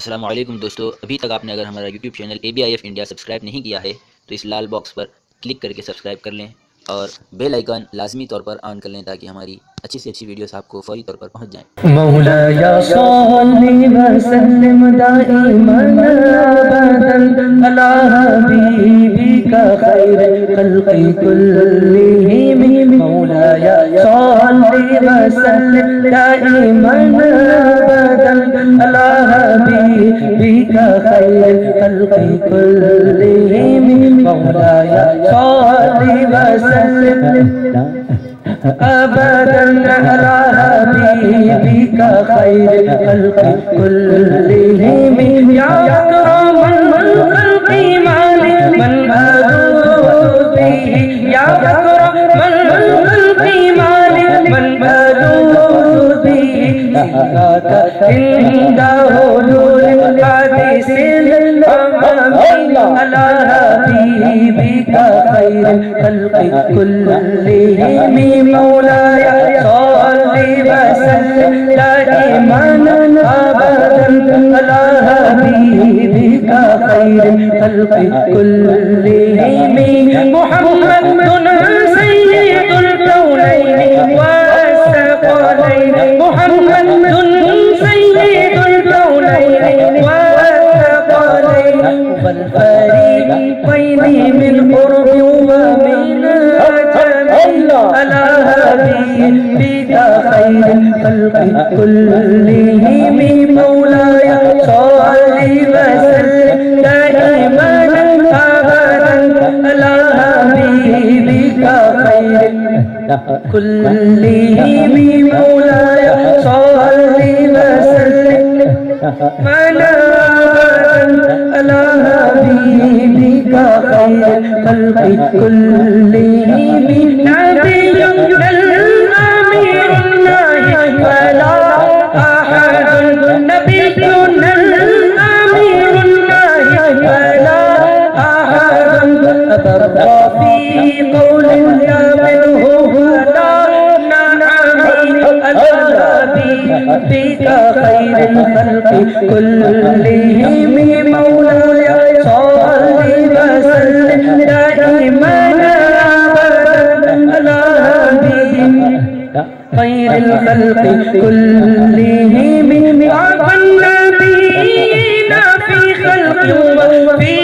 अस्सलाम वालेकुम दोस्तों, अभी तक आपने अगर हमारा YouTube channel ABIF India subscribe नहीं किया है तो इस लाल बॉक्स पर क्लिक करके सब्सक्राइब कर लें और बेल आइकन लाजमी तौर पर ऑन कर लें ताकि हमारी अच्छी से अच्छी वीडियोस आपको फौरी तौर पर पहुंच जाएं। मौलाया सल्लि व सल्लिम दाइमन अबदन अला हबीबिका खैर खल्क़ि कुल्लिहिम। मौलाया सल्लि व सल्लिम दाइमन अबदन अला हबीबिका खैर खल्क़ि कुल्लिहिम। मौलाया सल्लि व सल्लिम अबदन अला हबीबिका खैर खल्क़ि कुल्लिहिम। या अकरमल खल्क़ि मन अदू बिही, या अकरमल खल्क़ि मन अदू बिही। सिवाका इंदा हुलूल हादिसिल अमामी अला हबीबिका खैर खल्क़ि कुल्लिहिम। मौलाया सल्लि व सल्लिम दाइमन अबदन अला हबीबिका खैर खल्क़ि कुल्लिहिम। मुहम्मदुन सय्यिदुल कौनैन वस्सक़लैन, मुहम्मदुन सय्यिदुल कौनैन वस्सक़लैन वल फरीक़ैन मिन क़ुर्बिन व मिन अजम अला हबीबिका खैर खल्क़ि कुल्लिहिम। मौलाया सल्लि व सल्लिम दाइमन अबदन अला हबीबिका खैर कुल्लिहिम। मौलाया सल्लि व सल्लिम अला हबीबिका खैर खल्क़ि कुल्लिहिम। नबियुल अमीरुन नाही वला अहदुन, नबियुल अमीरुन नाही वला अहदुन। अबर्रा फी क़ौलिन या मिनहु वला नअमी अला हबीबिका खैर खल्क़ि कुल्लिहिम। मौलाया सल्लि व सल्लिम दाइमन अबदन अला हबीबिका खैर खल्क़ि कुल्लिहिम। आमन नबीना फी खल्क़ि व फी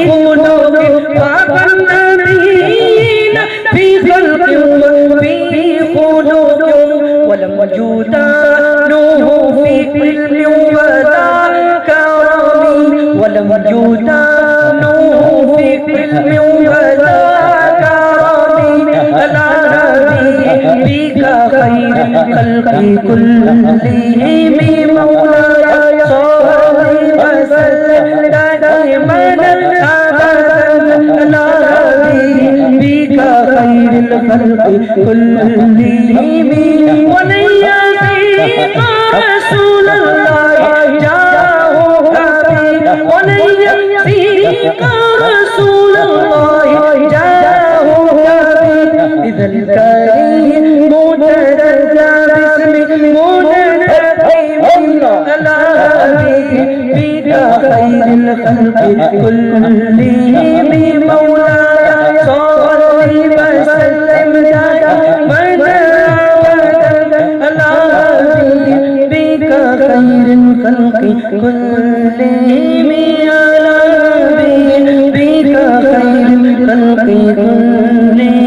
खुलुक़ि, आमन नबीना फी खल्क़ि व फी खुलुक़ि वलम युदानुहु फी इल्मिन वला करमी, वलम युदानुहु फी इल्मिन वला करमी अला हबीबिका खैर खल्क़ि कुल्लिहिम। मौलाया सल्लि व सल्लिम दाइमन अबदन अला हबीबिका खैर खल्क़ि कुल्लिहिम। वनैया सीका रसूलल्लाह जाऊका भी, वनैया सीका रसूलल्लाह जाऊका भी। इज़ल करीम मुतरज्जा बिस्मि मुनतक़िम अला हबीबिका खैर खल्क़ि कुल्लिहिम। मौलाया सल्लि व सल्लिम दाइमन अबदन अला हबीबिका खैर खल्क़ि कुल्लिहिम, अला हबीबिका खैर खल्क़ि कुल्लिहिम।